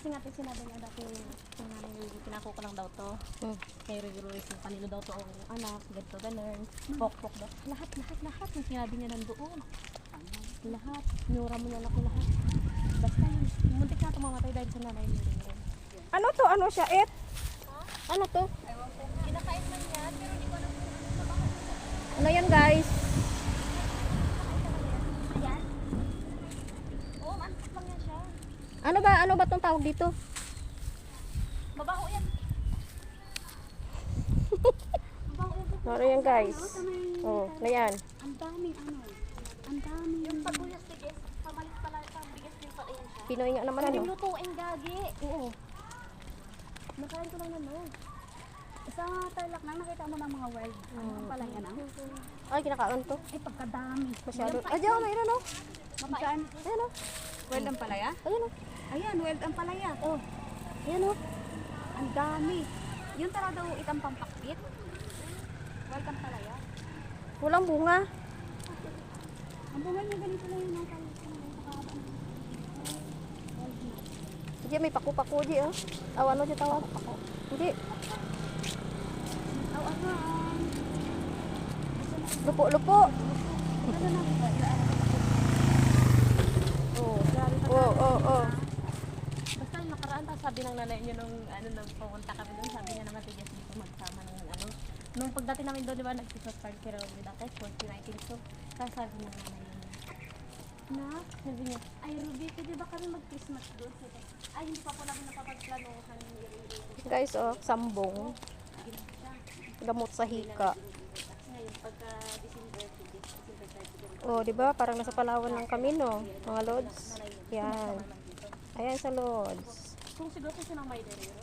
Kasi nga sinabi niya dati, kung nanay pinako ko lang daw to. Kay Rigoris yung kanino daw to ang anak, ganito, ganun. Pok-pok daw. Lahat yung sinabi niya nandoon. Lahat. Nyura mo niya anak ko lahat. Basta yun, muntik na tumamatay dahil sa nanay niya rin. Ano to? Ano siya? Ano to? Kinakain man yan, pero hindi ko alam kung Ano yan guys? yan. Oo, mantik lang yan siya. Ano ba tong tawag dito? Mabaho yan. Mabaho yan. Ano yan guys? Oh, na yan. Ang daming ang daming. Yung paguyas tigas, pamalit pala, pabigas din pala yan siya. Pinoy nga naman Hindi ano. lutuin gagi. Oo. Nakain ko lang yan, no. Sa Tarlac na nakita mo ng mga wild. Ano pala yan, ah? Ay, kinakaon to. Ay, pagkadami. Masyado. Ay, diyan, mayroon no. Mapaan? Ayan o. Wild ang palaya? Ayan o. Ayan, wild ang palaya. Oh, Ayan o. ang dami. Yun talaga daw itang pampakit. Wild ang palaya. Walang bunga. Ang bunga niya ganito lang yung nakakaba. Diyan may paku-paku diyan. Oh. Ano diyan tawag? Hindi. Lupo-lupo. Oh. Basta yung nakaraan, sabi ng nanay niyo nung nung pumunta kami doon, sabi niya naman tigas dito magsama ng nung pagdating namin doon, di ba, nag-Christmas party kay Raul dati, 2019, so, sabi ng nanay niya. Sabi niya, ay Ruby, pwede ba kami mag-Christmas doon? Ay, hindi pa po namin napapagplanohan ni Ruby. Guys, oh, sambong. Gamot sa hika. Ngayon, pagka December 30. Oh, di ba? Parang nasa Palawan lang kami, no? Mga lods. Yan. Ayan sa lods. Kung siguro kung sinamay din yun,